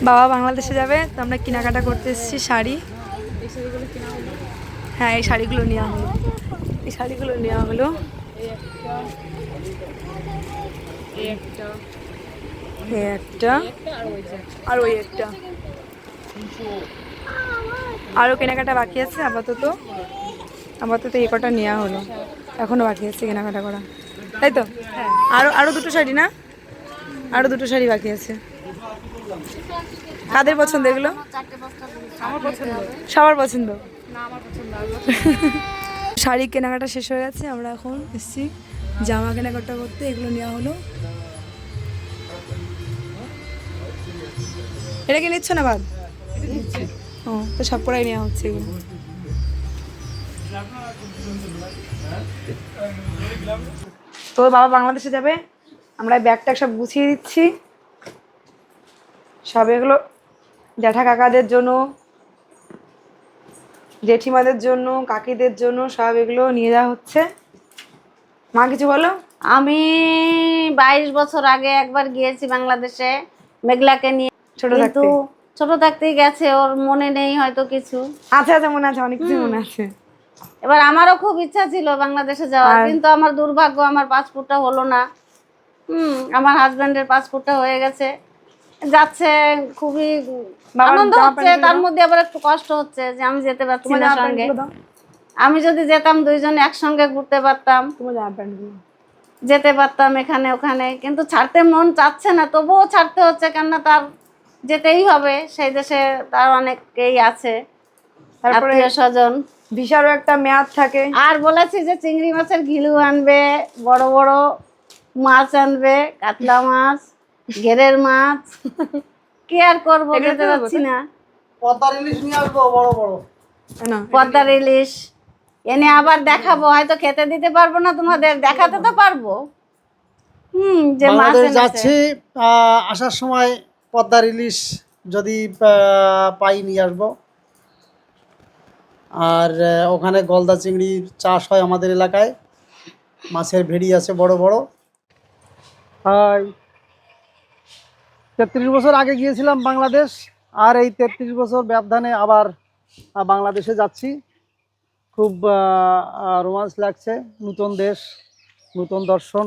বাবা বাংলাদেশে যাবে তো আমরা কেনাকাটা করতে এসেছি শাড়ি। হ্যাঁ এই শাড়িগুলো নেওয়া হলো, এই শাড়িগুলো নেওয়া হলো। একটা আর ওই একটা, আরও কেনাকাটা বাকি আছে। আপাতত এই কটা নেওয়া হলো, এখনো বাকি আছে কেনাকাটা করা, তাই তো? আরও আরও দুটো শাড়ি না, আরও দুটো শাড়ি বাকি আছে। কাদের পছন্দ এগুলো? সবার পছন্দ। শাড়ি কেনাকাটা শেষ হয়ে গেছে, আমরা এখন এসেছি জামা কেনাকাটা করতে। এগুলো নেওয়া হলো। এটা কি নিচ্ছ না বাদ? ও তো সব কটাই নেওয়া হচ্ছে এগুলো। তো বাবা বাংলাদেশে যাবে, আমরা ব্যাগটা সব গুছিয়ে দিচ্ছি। সব এগুলো জ্যাঠা কাকাদের জন্য, জেঠিমাদের জন্য, কাকিদের জন্য সব এগুলো নিয়ে যাওয়া হচ্ছে। মা কিছু বলো। আমি 22 বছর আগে একবার গিয়েছি বাংলাদেশে মেঘলাকে নিয়ে, কিন্তু ছোট থাকতেই গেছে, ওর মনে নেই হয়তো কিছু। আচ্ছা আচ্ছা মনে আছে, অনেক কিছু মনে আছে। এবার আমারও খুব ইচ্ছা ছিল বাংলাদেশে যাওয়ার, কিন্তু আমার দুর্ভাগ্য আমার পাসপোর্টটা হলো না। আমার হাজবেন্ডের পাসপোর্টটা হয়ে গেছে, যাচ্ছে, খুবই আনন্দ হচ্ছে, তার মধ্যে আবার একটু কষ্ট হচ্ছে যে আমি যেতে পারছি না সঙ্গে। আমি যদি যেতাম দুইজনে একসঙ্গে ঘুরতে পারতাম, যেতে পারতাম এখানে ওখানে, কিন্তু ছাড়তে মন চাচ্ছে না, তবুও ছাড়তে হচ্ছে, কেননা তার যেতেই হবে, সেই দেশে তার অনেকেই আছে, আত্মীয় স্বজন, ভিসারও একটা মেয়াদ থাকে। আর বলেছি যে চিংড়ি মাছের ঘিলু আনবে, বড় বড় মাছ আনবে, কাতলা মাছ, ঘেরের মাছ, কি আর করবো, যেতে পারছি না। পদ্মার ইলিশ নিয়ে আসবো, বড় বড় পদ্মার ইলিশ এনে আবার দেখাবো, হয়তো খেতে দিতে পারবো না তোমাদের, দেখাতে তো পারবো। যে মাছ যাচ্ছি, আসার সময় পদ্মার ইলিশ যদি পাই নিয়ে আসবো। আর ওখানে গলদা চিংড়ির চাষ হয় আমাদের এলাকায়, মাছের ভেড়ি আছে বড় বড়। 33 বছর আগে গিয়েছিলাম বাংলাদেশ, আর এই 33 বছর ব্যবধানে আবার বাংলাদেশে যাচ্ছি। খুব রোমাঞ্চ লাগছে, নতুন দেশ, নতুন দর্শন,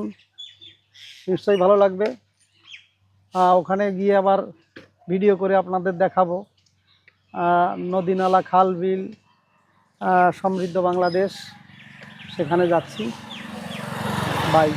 নিশ্চয়ই ভালো লাগবে। ওখানে গিয়ে আবার ভিডিও করে আপনাদের দেখাবো নদী নালা খাল বিল, সমৃদ্ধ বাংলাদেশ, সেখানে যাচ্ছি। বাই।